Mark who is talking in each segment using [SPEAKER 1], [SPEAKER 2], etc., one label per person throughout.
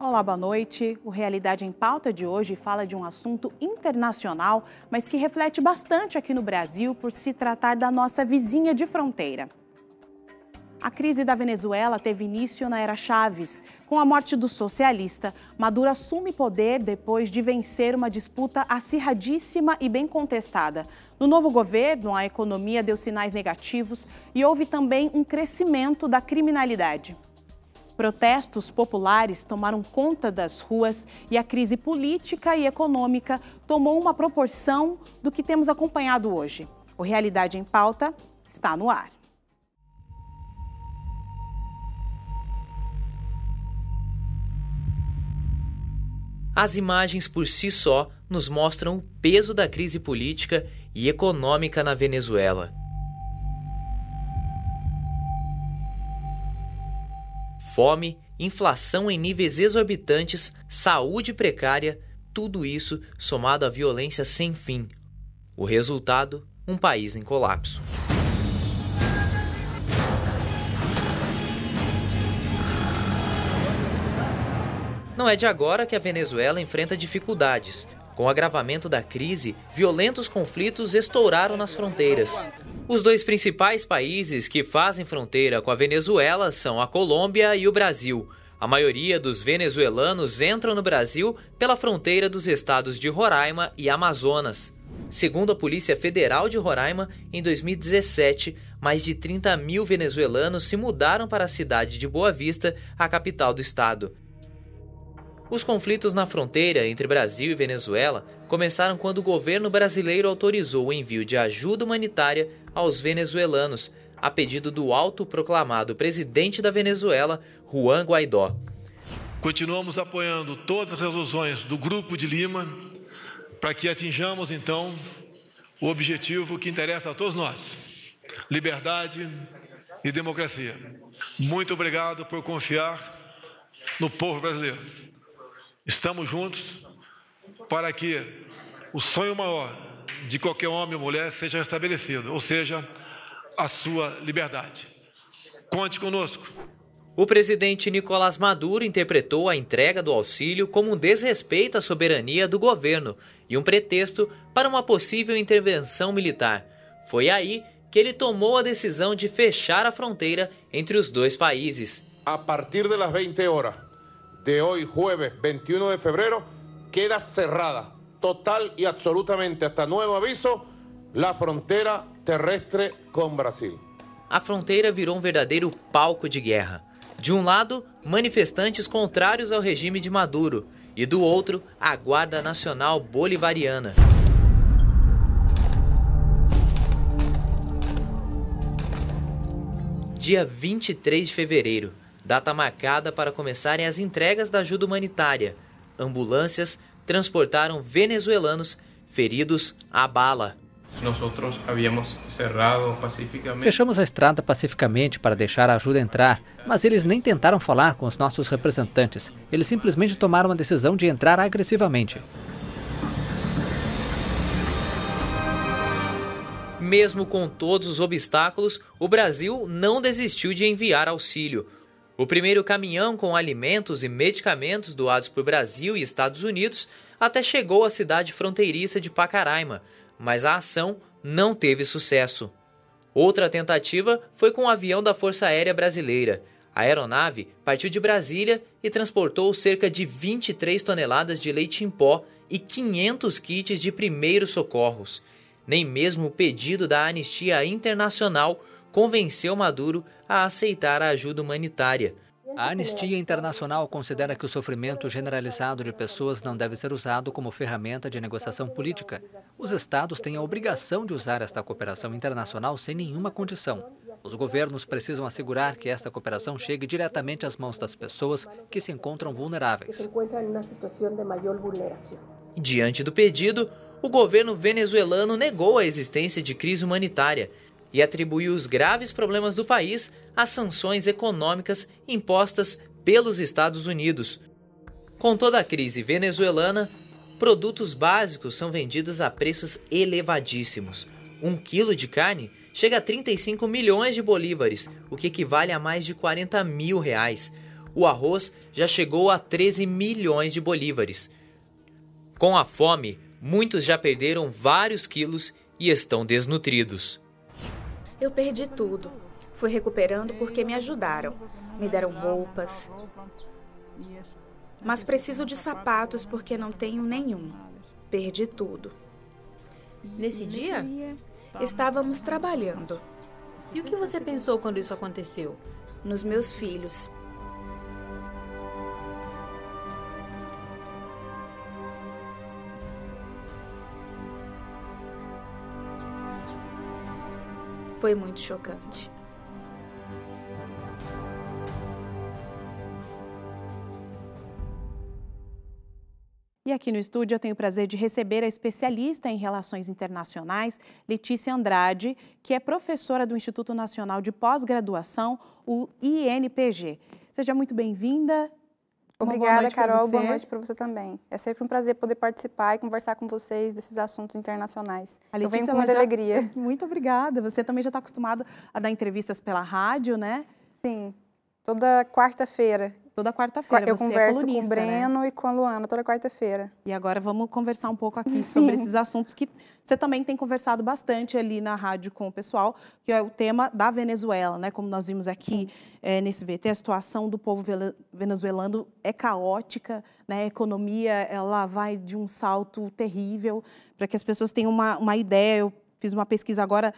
[SPEAKER 1] Olá, boa noite. O Realidade em Pauta de hoje fala de um assunto internacional, mas que reflete bastante aqui no Brasil por se tratar da nossa vizinha de fronteira. A crise da Venezuela teve início na era Chávez. Com a morte do socialista, Maduro assume poder depois de vencer uma disputa acirradíssima e bem contestada. No novo governo, a economia deu sinais negativos e houve também um crescimento da criminalidade. Protestos populares tomaram conta das ruas e a crise política e econômica tomou uma proporção do que temos acompanhado hoje. O Realidade em Pauta está no ar.
[SPEAKER 2] As imagens por si só nos mostram o peso da crise política e econômica na Venezuela. Fome, inflação em níveis exorbitantes, saúde precária, tudo isso somado à violência sem fim. O resultado, um país em colapso. Não é de agora que a Venezuela enfrenta dificuldades. Com o agravamento da crise, violentos conflitos estouraram nas fronteiras. Os dois principais países que fazem fronteira com a Venezuela são a Colômbia e o Brasil. A maioria dos venezuelanos entram no Brasil pela fronteira dos estados de Roraima e Amazonas. Segundo a Polícia Federal de Roraima, em 2017, mais de 30 mil venezuelanos se mudaram para a cidade de Boa Vista, a capital do estado. Os conflitos na fronteira entre Brasil e Venezuela começaram quando o governo brasileiro autorizou o envio de ajuda humanitária aos venezuelanos, a pedido do autoproclamado presidente da Venezuela, Juan Guaidó.
[SPEAKER 3] Continuamos apoiando todas as resoluções do Grupo de Lima para que atinjamos, então, o objetivo que interessa a todos nós: liberdade e democracia. Muito obrigado por confiar no povo brasileiro. Estamos juntos para que o sonho maior de qualquer homem ou mulher seja restabelecido, ou seja, a sua liberdade. Conte conosco.
[SPEAKER 2] O presidente Nicolás Maduro interpretou a entrega do auxílio como um desrespeito à soberania do governo e um pretexto para uma possível intervenção militar. Foi aí que ele tomou a decisão de fechar a fronteira entre os dois países.
[SPEAKER 4] A partir das 20 horas de hoy, jueves 21 de febrero, queda cerrada, total y absolutamente, hasta nuevo aviso, la frontera terrestre con Brasil.
[SPEAKER 2] A fronteira virou um verdadeiro palco de guerra. De um lado, manifestantes contrários ao regime de Maduro, e do outro, a Guarda Nacional Bolivariana. Dia 23 de fevereiro. Data marcada para começarem as entregas da ajuda humanitária. Ambulâncias transportaram venezuelanos feridos à bala.
[SPEAKER 5] Fechamos a estrada pacificamente para deixar a ajuda entrar, mas eles nem tentaram falar com os nossos representantes. Eles simplesmente tomaram a decisão de entrar agressivamente.
[SPEAKER 2] Mesmo com todos os obstáculos, o Brasil não desistiu de enviar auxílio. O primeiro caminhão com alimentos e medicamentos doados por Brasil e Estados Unidos até chegou à cidade fronteiriça de Pacaraima, mas a ação não teve sucesso. Outra tentativa foi com o avião da Força Aérea Brasileira. A aeronave partiu de Brasília e transportou cerca de 23 toneladas de leite em pó e 500 kits de primeiros socorros. Nem mesmo o pedido da Anistia Internacional convenceu Maduro a aceitar a ajuda humanitária.
[SPEAKER 5] A Anistia Internacional considera que o sofrimento generalizado de pessoas não deve ser usado como ferramenta de negociação política. Os estados têm a obrigação de usar esta cooperação internacional sem nenhuma condição. Os governos precisam assegurar que esta cooperação chegue diretamente às mãos das pessoas que se encontram vulneráveis.
[SPEAKER 2] Diante do pedido, o governo venezuelano negou a existência de crise humanitária e atribuiu os graves problemas do país às sanções econômicas impostas pelos Estados Unidos. Com toda a crise venezuelana, produtos básicos são vendidos a preços elevadíssimos. 1 quilo de carne chega a 35 milhões de bolívares, o que equivale a mais de 40 mil reais. o arroz já chegou a 13 milhões de bolívares. Com a fome, muitos já perderam vários quilos e estão desnutridos.
[SPEAKER 6] Eu perdi tudo. Fui recuperando porque me ajudaram. Me deram roupas. Mas preciso de sapatos porque não tenho nenhum. Perdi tudo.
[SPEAKER 7] Nesse dia?
[SPEAKER 6] Estávamos trabalhando.
[SPEAKER 7] E o que você pensou quando isso aconteceu?
[SPEAKER 6] Nos meus filhos. Foi muito chocante.
[SPEAKER 1] E aqui no estúdio eu tenho o prazer de receber a especialista em Relações Internacionais, Letícia Andrade, que é professora do Instituto Nacional de Pós-Graduação, o INPG. Seja muito bem-vinda.
[SPEAKER 8] Obrigada, Carol. Boa noite para você também. É sempre um prazer poder participar e conversar com vocês desses assuntos internacionais. Eu venho com muita alegria.
[SPEAKER 1] Muito obrigada. Você também já está acostumado a dar entrevistas pela rádio, né?
[SPEAKER 8] Sim, toda quarta-feira.
[SPEAKER 1] Toda quarta-feira.
[SPEAKER 8] Eu converso com o Breno, né? E com a Luana, toda quarta-feira.
[SPEAKER 1] E agora vamos conversar um pouco aqui sobre esses assuntos que você também tem conversado bastante ali na rádio com o pessoal, que é o tema da Venezuela, né? Como nós vimos aqui nesse VT, a situação do povo venezuelano é caótica, né? A economia, ela vai de um salto terrível. Para que as pessoas tenham uma ideia, eu fiz uma pesquisa agora,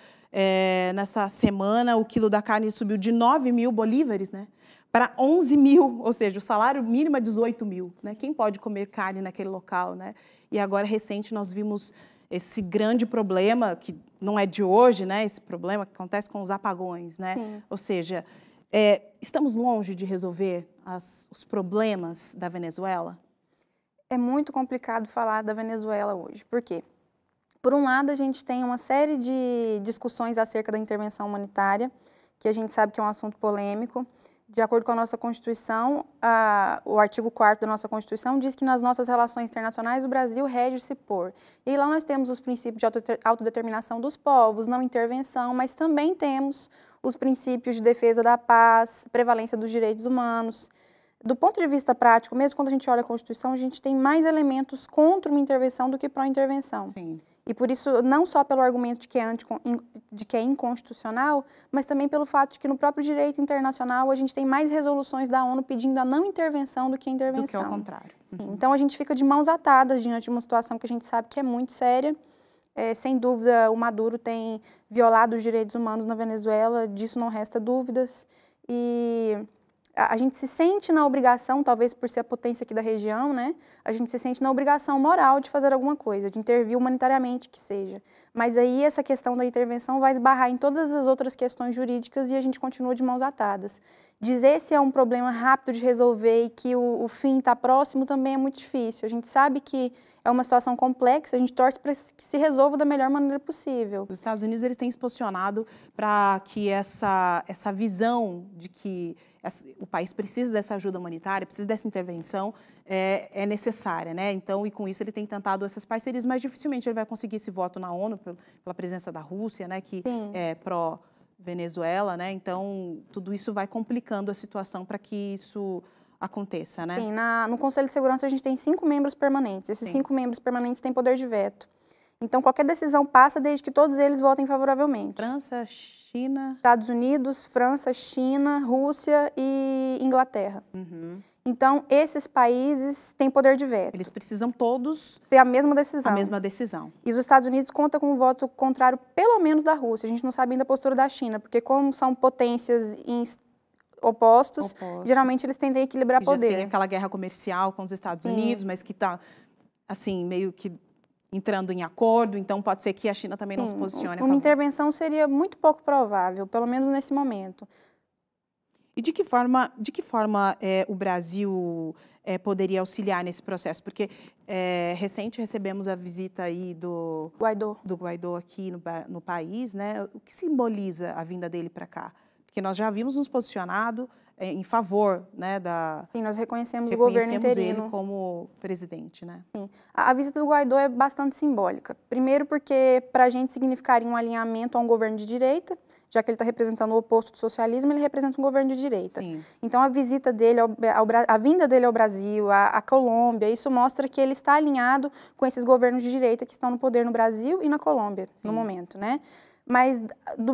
[SPEAKER 1] nessa semana, o quilo da carne subiu de 9 mil bolívares, né? Para 11 mil, ou seja, o salário mínimo é 18 mil. Né? Quem pode comer carne naquele local? Né? E agora, recente, nós vimos esse grande problema, que não é de hoje, né? Esse problema que acontece com os apagões. Né? Ou seja, estamos longe de resolver os problemas da Venezuela?
[SPEAKER 8] É muito complicado falar da Venezuela hoje. Por quê? Por um lado, a gente tem uma série de discussões acerca da intervenção humanitária, que a gente sabe que é um assunto polêmico. De acordo com a nossa Constituição, o artigo 4º da nossa Constituição diz que nas nossas relações internacionais o Brasil rege-se por. E lá nós temos os princípios de autodeterminação dos povos, não intervenção, mas também temos os princípios de defesa da paz, prevalência dos direitos humanos. Do ponto de vista prático, mesmo quando a gente olha a Constituição, a gente tem mais elementos contra uma intervenção do que pró-intervenção.
[SPEAKER 1] Sim.
[SPEAKER 8] E por isso, não só pelo argumento de que é inconstitucional, mas também pelo fato de que no próprio direito internacional a gente tem mais resoluções da ONU pedindo a não intervenção do que a intervenção.
[SPEAKER 1] Do que ao contrário.
[SPEAKER 8] Sim. Então a gente fica de mãos atadas diante de uma situação que a gente sabe que é muito séria. Sem dúvida, o Maduro tem violado os direitos humanos na Venezuela, disso não resta dúvidas. E a gente se sente na obrigação, talvez por ser a potência aqui da região, né? A gente se sente na obrigação moral de fazer alguma coisa, de intervir humanitariamente que seja. Mas aí essa questão da intervenção vai esbarrar em todas as outras questões jurídicas e a gente continua de mãos atadas. Dizer se é um problema rápido de resolver e que o fim está próximo também é muito difícil. A gente sabe que é uma situação complexa, a gente torce para que se resolva da melhor maneira possível.
[SPEAKER 1] Os Estados Unidos eles têm se posicionado para que essa visão de que o país precisa dessa ajuda humanitária, precisa dessa intervenção, é necessária, né? Então, e com isso ele tem tentado essas parcerias, mas dificilmente ele vai conseguir esse voto na ONU pela presença da Rússia, né? Que
[SPEAKER 8] Sim.
[SPEAKER 1] é pró-Venezuela, né? Então, tudo isso vai complicando a situação para que isso aconteça, né?
[SPEAKER 8] Sim, no Conselho de Segurança a gente tem 5 membros permanentes. Esses 5 membros permanentes têm poder de veto. Então, qualquer decisão passa desde que todos eles votem favoravelmente.
[SPEAKER 1] França, China...
[SPEAKER 8] Estados Unidos, França, China, Rússia e Inglaterra.
[SPEAKER 1] Uhum.
[SPEAKER 8] Então, esses países têm poder de veto.
[SPEAKER 1] Eles precisam todos
[SPEAKER 8] ter a mesma decisão.
[SPEAKER 1] A mesma decisão.
[SPEAKER 8] E os Estados Unidos contam com um voto contrário, pelo menos da Rússia. A gente não sabe ainda a postura da China, porque como são potências opostos, geralmente eles tendem a equilibrar poder.
[SPEAKER 1] Já tem aquela guerra comercial com os Estados Unidos, mas que está, assim, meio que entrando em acordo, então pode ser que a China também não se posicione a favor.
[SPEAKER 8] Uma intervenção seria muito pouco provável, pelo menos nesse momento.
[SPEAKER 1] E de que forma o Brasil poderia auxiliar nesse processo? Porque recente recebemos a visita aí do Guaidó aqui no país, né? O que simboliza a vinda dele para cá? Porque nós já vimos nos posicionado em favor, né,
[SPEAKER 8] Sim, nós reconhecemos o governo interino
[SPEAKER 1] ele como presidente, né?
[SPEAKER 8] Sim. A visita do Guaidó é bastante simbólica. Primeiro porque para a gente significaria um alinhamento a um governo de direita, já que ele está representando o oposto do socialismo, ele representa um governo de direita.
[SPEAKER 1] Sim.
[SPEAKER 8] Então, a visita dele, a vinda dele ao Brasil, à Colômbia, isso mostra que ele está alinhado com esses governos de direita que estão no poder no Brasil e na Colômbia, no momento, né? Mas,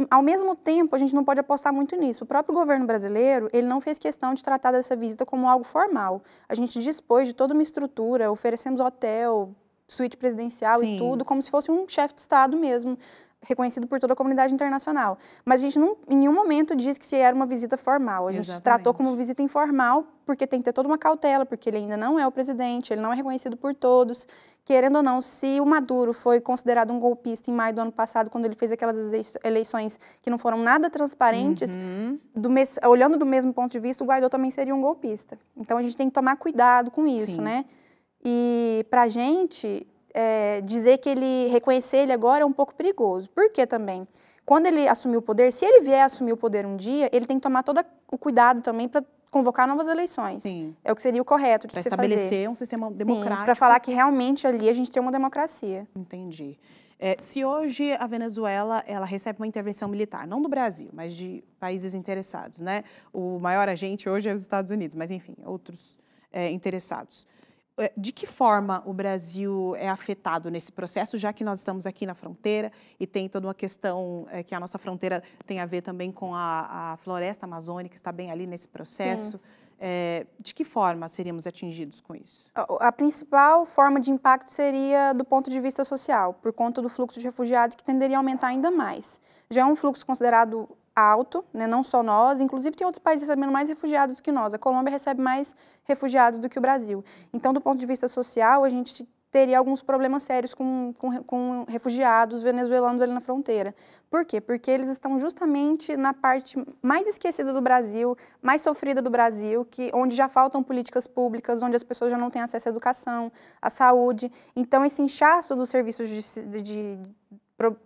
[SPEAKER 8] ao mesmo tempo, a gente não pode apostar muito nisso. O próprio governo brasileiro, ele não fez questão de tratar dessa visita como algo formal. A gente dispôs de toda uma estrutura, oferecemos hotel, suíte presidencial e tudo, como se fosse um chefe de Estado mesmo, reconhecido por toda a comunidade internacional. Mas a gente não, em nenhum momento disse que era uma visita formal. A gente tratou como visita informal, porque tem que ter toda uma cautela, porque ele ainda não é o presidente, ele não é reconhecido por todos. Querendo ou não, se o Maduro foi considerado um golpista em maio do ano passado, quando ele fez aquelas eleições que não foram nada transparentes, olhando do mesmo ponto de vista, o Guaidó também seria um golpista. Então, a gente tem que tomar cuidado com isso, né? E, pra gente, dizer que reconhecer ele agora é um pouco perigoso. Por quê também? Quando ele assumir o poder, se ele vier assumir o poder um dia, ele tem que tomar todo o cuidado também para convocar novas eleições. Sim. É o que seria o correto de se fazer. Para estabelecer
[SPEAKER 1] um sistema democrático.
[SPEAKER 8] Para falar que realmente ali a gente tem uma democracia.
[SPEAKER 1] Entendi. Se hoje a Venezuela ela recebe uma intervenção militar, não do Brasil, mas de países interessados, né? O maior agente hoje é os Estados Unidos, mas enfim, outros interessados. De que forma o Brasil é afetado nesse processo, já que nós estamos aqui na fronteira e tem toda uma questão que a nossa fronteira tem a ver também com a floresta amazônica, está bem ali nesse processo. De que forma seríamos atingidos com isso?
[SPEAKER 8] A principal forma de impacto seria do ponto de vista social, por conta do fluxo de refugiados que tenderia a aumentar ainda mais. Já é um fluxo considerado alto, né? Não só nós, inclusive tem outros países recebendo mais refugiados do que nós. A Colômbia recebe mais refugiados do que o Brasil. Então, do ponto de vista social, a gente teria alguns problemas sérios com refugiados venezuelanos ali na fronteira. Por quê? Porque eles estão justamente na parte mais esquecida do Brasil, mais sofrida do Brasil, onde já faltam políticas públicas, onde as pessoas já não têm acesso à educação, à saúde. Então, esse inchaço dos serviços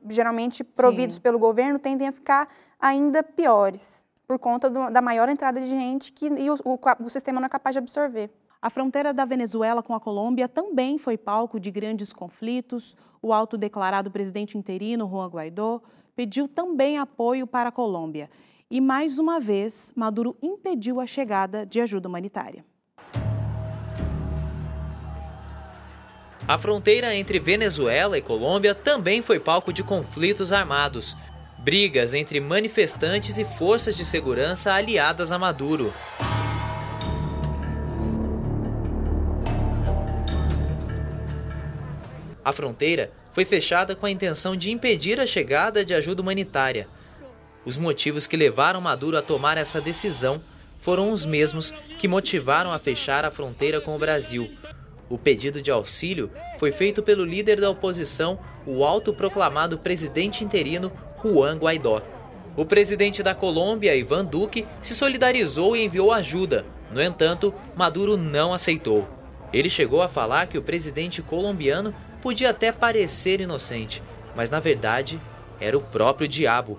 [SPEAKER 8] geralmente providos pelo governo tendem a ficar ainda piores, por conta da maior entrada de gente e o sistema não é capaz de absorver.
[SPEAKER 1] A fronteira da Venezuela com a Colômbia também foi palco de grandes conflitos. O autodeclarado presidente interino, Juan Guaidó, pediu também apoio para a Colômbia. E, mais uma vez, Maduro impediu a chegada de ajuda humanitária.
[SPEAKER 2] A fronteira entre Venezuela e Colômbia também foi palco de conflitos armados. Brigas entre manifestantes e forças de segurança aliadas a Maduro. A fronteira foi fechada com a intenção de impedir a chegada de ajuda humanitária. Os motivos que levaram Maduro a tomar essa decisão foram os mesmos que motivaram a fechar a fronteira com o Brasil. O pedido de auxílio foi feito pelo líder da oposição, o autoproclamado presidente interino Juan Guaidó. O presidente da Colômbia, Iván Duque, se solidarizou e enviou ajuda. No entanto, Maduro não aceitou. Ele chegou a falar que o presidente colombiano podia até parecer inocente, mas na verdade era o próprio diabo.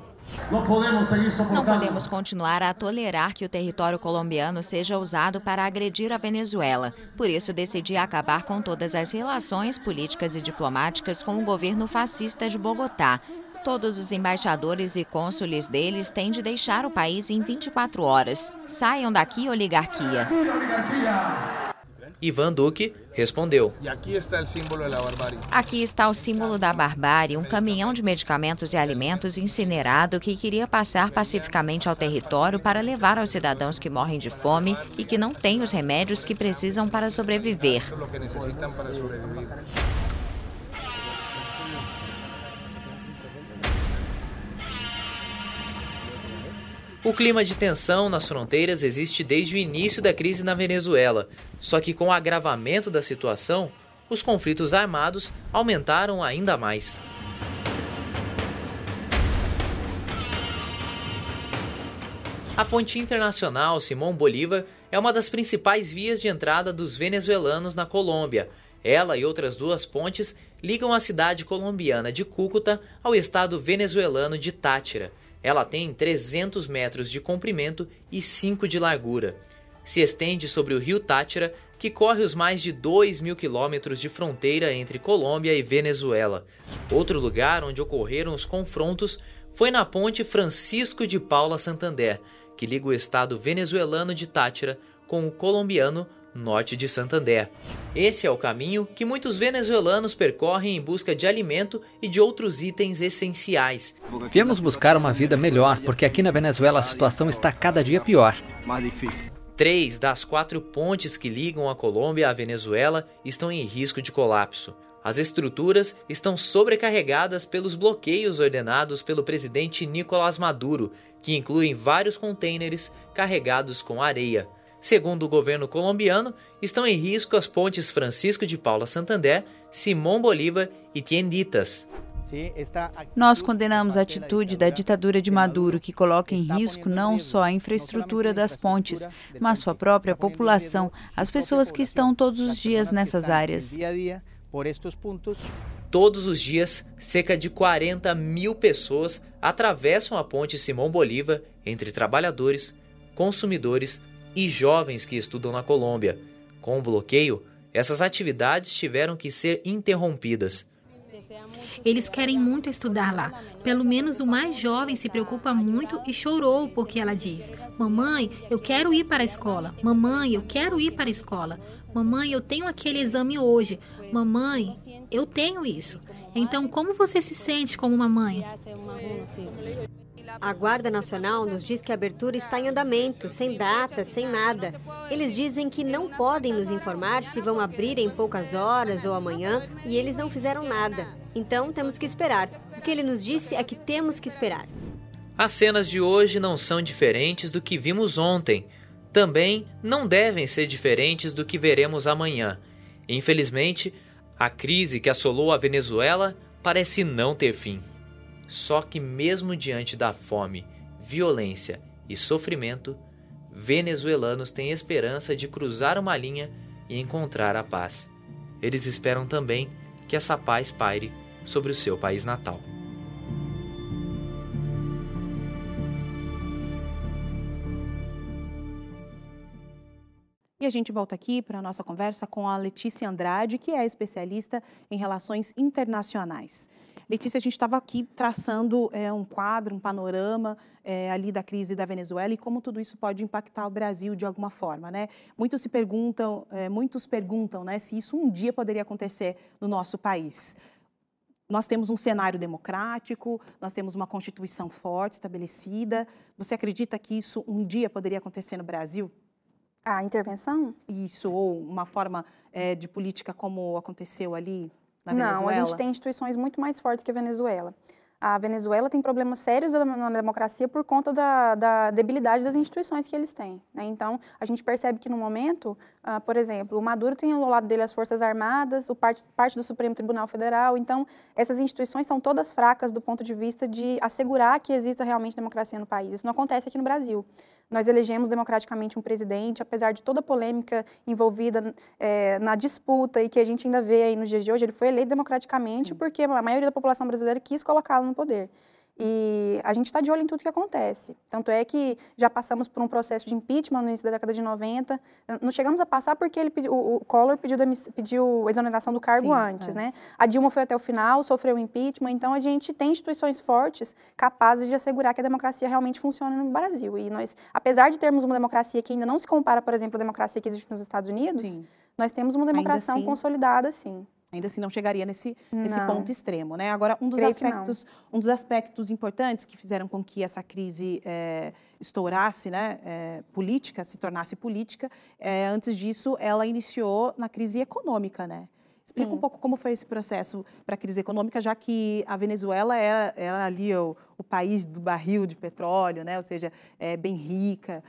[SPEAKER 9] Não podemos continuar a tolerar que o território colombiano seja usado para agredir a Venezuela. Por isso, decidi acabar com todas as relações políticas e diplomáticas com o governo fascista de Bogotá. Todos os embaixadores e cônsules deles têm de deixar o país em 24 horas. Saiam daqui, oligarquia.
[SPEAKER 2] Iván Duque respondeu.
[SPEAKER 9] Aqui está o símbolo da barbárie, um caminhão de medicamentos e alimentos incinerado que queria passar pacificamente ao território para levar aos cidadãos que morrem de fome e que não têm os remédios que precisam para sobreviver.
[SPEAKER 2] O clima de tensão nas fronteiras existe desde o início da crise na Venezuela, só que com o agravamento da situação, os conflitos armados aumentaram ainda mais. A ponte internacional Simón Bolívar é uma das principais vias de entrada dos venezuelanos na Colômbia. Ela e outras duas pontes ligam a cidade colombiana de Cúcuta ao estado venezuelano de Táchira. Ela tem 300 metros de comprimento e 5 de largura. Se estende sobre o rio Táchira, que corre os mais de 2.000 quilômetros de fronteira entre Colômbia e Venezuela. Outro lugar onde ocorreram os confrontos foi na ponte Francisco de Paula Santander, que liga o estado venezuelano de Táchira com o colombiano norte de Santander. Esse é o caminho que muitos venezuelanos percorrem em busca de alimento e de outros itens essenciais.
[SPEAKER 5] Viemos buscar uma vida melhor, porque aqui na Venezuela a situação está cada dia pior.
[SPEAKER 2] 3 das 4 pontes que ligam a Colômbia à Venezuela estão em risco de colapso. As estruturas estão sobrecarregadas pelos bloqueios ordenados pelo presidente Nicolás Maduro, que incluem vários contêineres carregados com areia. Segundo o governo colombiano, estão em risco as pontes Francisco de Paula Santander, Simón Bolívar e Tienditas.
[SPEAKER 10] Nós condenamos a atitude da ditadura de Maduro, que coloca em risco não só a infraestrutura das pontes, mas sua própria população, as pessoas que estão todos os dias nessas áreas.
[SPEAKER 2] Todos os dias, cerca de 40 mil pessoas atravessam a ponte Simón Bolívar entre trabalhadores, consumidores e jovens que estudam na Colômbia. Com o bloqueio, essas atividades tiveram que ser interrompidas.
[SPEAKER 11] Eles querem muito estudar lá. Pelo menos o mais jovem se preocupa muito e chorou porque ela diz: mamãe, eu quero ir para a escola. Mamãe, eu quero ir para a escola. Mamãe, eu tenho aquele exame hoje. Mamãe, eu tenho isso. Então, como você se sente como mamãe?
[SPEAKER 12] A Guarda Nacional nos diz que a abertura está em andamento, sem data, sem nada. Eles dizem que não podem nos informar se vão abrir em poucas horas ou amanhã, e eles não fizeram nada. Então, temos que esperar. O que ele nos disse é que temos que esperar.
[SPEAKER 2] As cenas de hoje não são diferentes do que vimos ontem. Também não devem ser diferentes do que veremos amanhã. Infelizmente, a crise que assolou a Venezuela parece não ter fim. Só que mesmo diante da fome, violência e sofrimento, venezuelanos têm esperança de cruzar uma linha e encontrar a paz. Eles esperam também que essa paz paire sobre o seu país natal.
[SPEAKER 1] E a gente volta aqui para a nossa conversa com a Letícia Andrade, que é especialista em relações internacionais. Letícia, a gente estava aqui traçando um quadro, um panorama ali da crise da Venezuela e como tudo isso pode impactar o Brasil de alguma forma, né? Muitos perguntam, né, se isso um dia poderia acontecer no nosso país. Nós temos um cenário democrático, nós temos uma Constituição forte, estabelecida. Você acredita que isso um dia poderia acontecer no Brasil?
[SPEAKER 8] A intervenção?
[SPEAKER 1] Isso, ou uma forma de política como aconteceu ali na Venezuela?
[SPEAKER 8] Não, a gente tem instituições muito mais fortes que a Venezuela. A Venezuela tem problemas sérios na democracia por conta da debilidade das instituições que eles têm, né? Então, a gente percebe que no momento, por exemplo, o Maduro tem ao lado dele as Forças Armadas, parte do Supremo Tribunal Federal. Então, essas instituições são todas fracas do ponto de vista de assegurar que exista realmente democracia no país. Isso não acontece aqui no Brasil. Nós elegemos democraticamente um presidente, apesar de toda a polêmica envolvida na disputa e que a gente ainda vê aí nos dias de hoje, ele foi eleito democraticamente. Sim. Porque a maioria da população brasileira quis colocá-lo no poder. E a gente está de olho em tudo que acontece. Tanto é que já passamos por um processo de impeachment no início da década de 90. Não chegamos a passar porque o Collor pediu exoneração do cargo antes, né? A Dilma foi até o final, sofreu impeachment. Então, a gente tem instituições fortes capazes de assegurar que a democracia realmente funcione no Brasil. E nós, apesar de termos uma democracia que ainda não se compara, por exemplo, à democracia que existe nos Estados Unidos, sim, nós temos uma democracia consolidada, sim.
[SPEAKER 1] Ainda assim não chegaria nesse ponto extremo, né? Agora, um dos aspectos importantes que fizeram com que essa crise estourasse, né, se tornasse política, antes disso, ela iniciou na crise econômica, né? Explica um pouco como foi esse processo para a crise econômica, já que a Venezuela é ali o país do barril de petróleo, né? Ou seja, é bem rica.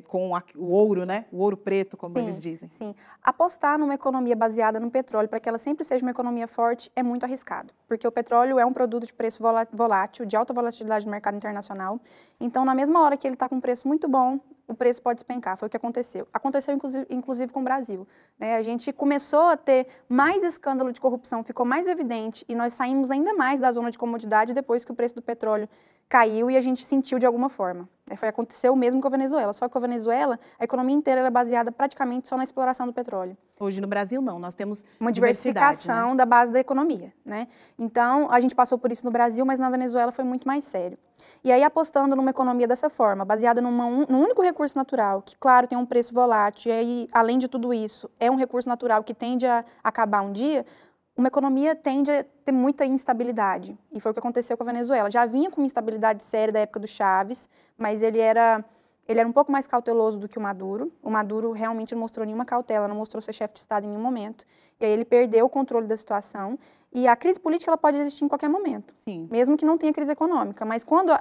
[SPEAKER 1] Com o ouro, né? O ouro preto, como eles dizem.
[SPEAKER 8] Sim. Apostar numa economia baseada no petróleo para que ela sempre seja uma economia forte é muito arriscado, porque o petróleo é um produto de preço volátil, de alta volatilidade no mercado internacional. Então, na mesma hora que ele está com um preço muito bom, o preço pode despencar. Foi o que aconteceu. Aconteceu, inclusive, com o Brasil, né? A gente começou a ter mais escândalo de corrupção, ficou mais evidente, e nós saímos ainda mais da zona de comodidade depois que o preço do petróleo caiu e a gente sentiu de alguma forma. Aconteceu o mesmo com a Venezuela, só que com a Venezuela, a economia inteira era baseada praticamente só na exploração do petróleo.
[SPEAKER 1] Hoje no Brasil não, nós temos
[SPEAKER 8] uma diversificação, né, da base da economia, né? Então, a gente passou por isso no Brasil, mas na Venezuela foi muito mais sério. E aí, apostando numa economia dessa forma, baseada num único recurso natural, que, claro, tem um preço volátil, e aí, além de tudo isso, é um recurso natural que tende a acabar um dia, uma economia tende a ter muita instabilidade. E foi o que aconteceu com a Venezuela. Já vinha com uma instabilidade séria da época do Chávez, mas ele era um pouco mais cauteloso do que o Maduro. O Maduro realmente não mostrou nenhuma cautela, não mostrou ser chefe de Estado em nenhum momento. E aí ele perdeu o controle da situação. E a crise política ela pode existir em qualquer momento,
[SPEAKER 1] sim,
[SPEAKER 8] mesmo que não tenha crise econômica. Mas quando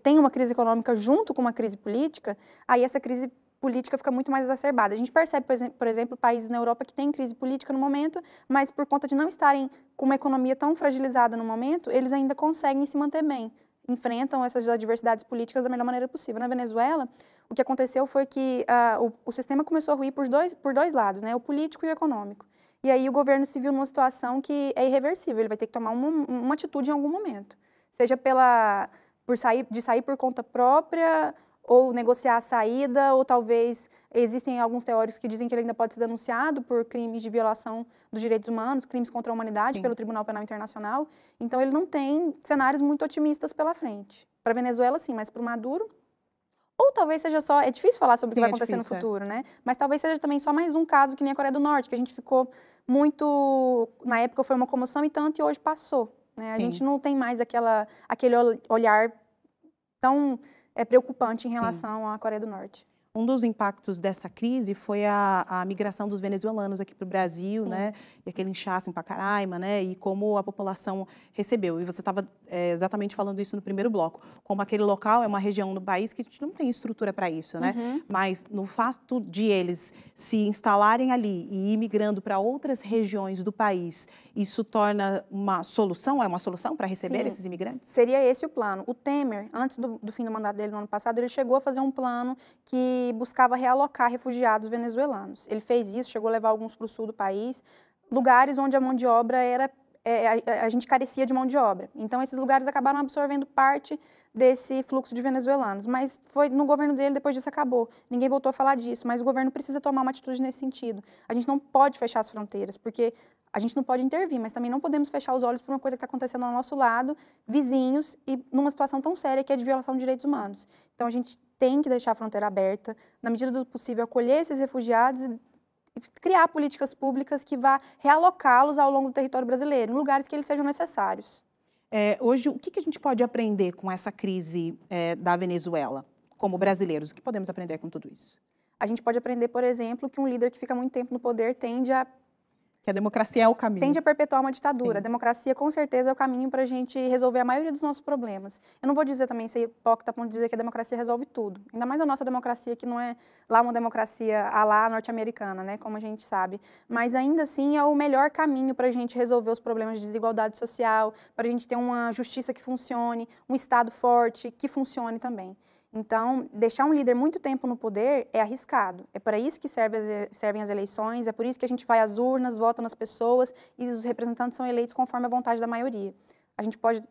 [SPEAKER 8] tem uma crise econômica junto com uma crise política, aí essa crise política fica muito mais exacerbada. A gente percebe, por exemplo, países na Europa que têm crise política no momento, mas por conta de não estarem com uma economia tão fragilizada no momento, eles ainda conseguem se manter bem, enfrentam essas adversidades políticas da melhor maneira possível. Na Venezuela, o que aconteceu foi que o sistema começou a ruir por dois lados, né? O político e o econômico. E aí o governo se viu numa situação que é irreversível, ele vai ter que tomar uma atitude em algum momento. Seja de sair por conta própria, ou negociar a saída, ou talvez existem alguns teóricos que dizem que ele ainda pode ser denunciado por crimes de violação dos direitos humanos, crimes contra a humanidade, sim, pelo Tribunal Penal Internacional. Então ele não tem cenários muito otimistas pela frente. Para a Venezuela, sim, mas para o Maduro... Ou talvez seja só... É difícil falar sobre o que vai acontecer no futuro, né? Mas talvez seja também só mais um caso que nem a Coreia do Norte, que a gente ficou muito... Na época foi uma comoção e tanto, e hoje passou, né? A gente não tem mais aquele olhar tão preocupante em relação à Coreia do Norte.
[SPEAKER 1] Um dos impactos dessa crise foi a migração dos venezuelanos aqui para o Brasil, sim, né? E aquele inchaço em Pacaraima, né? E como a população recebeu. E você estava exatamente falando isso no primeiro bloco. Como aquele local é uma região do país que a gente não tem estrutura para isso, né?
[SPEAKER 8] Uhum.
[SPEAKER 1] Mas no fato de eles se instalarem ali e ir migrando para outras regiões do país, isso torna uma solução? É uma solução para receber, sim, esses imigrantes?
[SPEAKER 8] Seria esse o plano. O Temer, antes do fim do mandato dele no ano passado, ele chegou a fazer um plano que buscava realocar refugiados venezuelanos. Ele fez isso, chegou a levar alguns para o sul do país, lugares onde a mão de obra a gente carecia de mão de obra. Então, esses lugares acabaram absorvendo parte desse fluxo de venezuelanos. Mas foi no governo dele, depois disso acabou. Ninguém voltou a falar disso, mas o governo precisa tomar uma atitude nesse sentido. A gente não pode fechar as fronteiras, porque a gente não pode intervir, mas também não podemos fechar os olhos por uma coisa que está acontecendo ao nosso lado, vizinhos, e numa situação tão séria que é de violação de direitos humanos. Então, a gente tem que deixar a fronteira aberta, na medida do possível, acolher esses refugiados e criar políticas públicas que vá realocá-los ao longo do território brasileiro, em lugares que eles sejam necessários.
[SPEAKER 1] Hoje, o que a gente pode aprender com essa crise da Venezuela, como brasileiros? O que podemos aprender com tudo isso?
[SPEAKER 8] A gente pode aprender, por exemplo, que um líder que fica muito tempo no poder tende a...
[SPEAKER 1] Que a democracia é o caminho.
[SPEAKER 8] Tende a perpetuar uma ditadura.
[SPEAKER 1] Sim.
[SPEAKER 8] A democracia, com certeza, é o caminho para a gente resolver a maioria dos nossos problemas. Eu não vou dizer também, ser hipócrita, a ponto de dizer que a democracia resolve tudo. Ainda mais a nossa democracia, que não é lá uma democracia à la norte-americana, né, como a gente sabe. Mas, ainda assim, é o melhor caminho para a gente resolver os problemas de desigualdade social, para a gente ter uma justiça que funcione, um Estado forte que funcione também. Então, deixar um líder muito tempo no poder é arriscado. É para isso que servem as eleições, é por isso que a gente vai às urnas, vota nas pessoas e os representantes são eleitos conforme a vontade da maioria. A gente pode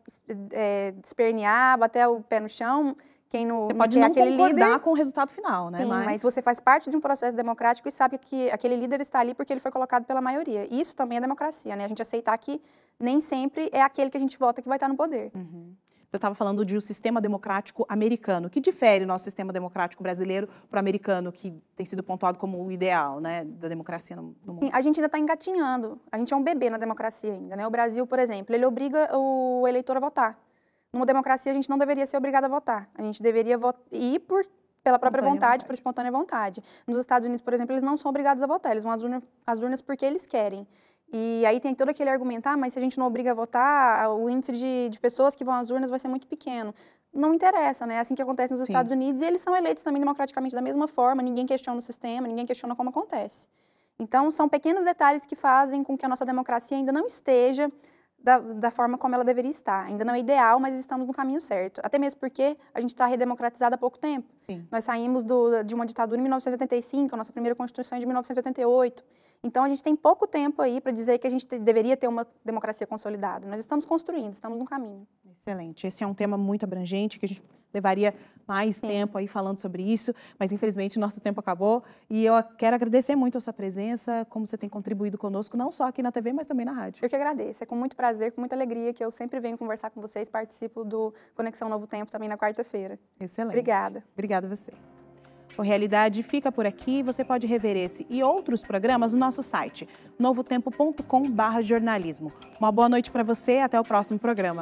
[SPEAKER 8] espernear, bater o pé no chão,
[SPEAKER 1] você pode não concordar com o resultado final, né?
[SPEAKER 8] Sim, mas você faz parte de um processo democrático e sabe que aquele líder está ali porque ele foi colocado pela maioria. Isso também é democracia, né? A gente aceitar que nem sempre é aquele que a gente vota que vai estar no poder.
[SPEAKER 1] Uhum. Você estava falando de um sistema democrático americano. O que difere o nosso sistema democrático brasileiro para o americano, que tem sido pontuado como o ideal, né, da democracia no mundo?
[SPEAKER 8] Sim, a gente ainda está engatinhando. A gente é um bebê na democracia ainda, né? O Brasil, por exemplo, ele obriga o eleitor a votar. Numa democracia, a gente não deveria ser obrigado a votar. A gente deveria ir pela própria vontade, por espontânea vontade. Nos Estados Unidos, por exemplo, eles não são obrigados a votar. Eles vão às urnas porque eles querem. E aí tem todo aquele argumento, mas se a gente não obriga a votar, o índice de pessoas que vão às urnas vai ser muito pequeno. Não interessa, né? É assim que acontece nos Estados Unidos, e eles são eleitos também democraticamente da mesma forma, ninguém questiona o sistema, ninguém questiona como acontece. Então, são pequenos detalhes que fazem com que a nossa democracia ainda não esteja da forma como ela deveria estar. Ainda não é ideal, mas estamos no caminho certo. Até mesmo porque a gente está redemocratizado há pouco tempo.
[SPEAKER 1] Sim.
[SPEAKER 8] Nós saímos de uma ditadura em 1985, a nossa primeira Constituição é de 1988. Então, a gente tem pouco tempo aí para dizer que a gente deveria ter uma democracia consolidada. Nós estamos construindo, estamos no caminho.
[SPEAKER 1] Excelente. Esse é um tema muito abrangente que a gente levaria mais tempo aí falando sobre isso, mas infelizmente nosso tempo acabou e eu quero agradecer muito a sua presença, como você tem contribuído conosco, não só aqui na TV, mas também na rádio.
[SPEAKER 8] Eu que agradeço, é com muito prazer, com muita alegria que eu sempre venho conversar com vocês, participo do Conexão Novo Tempo também na quarta-feira.
[SPEAKER 1] Excelente.
[SPEAKER 8] Obrigada.
[SPEAKER 1] Obrigada a você. O Realidade fica por aqui, você pode rever esse e outros programas no nosso site, novotempo.com/jornalismo. Uma boa noite para você, até o próximo programa.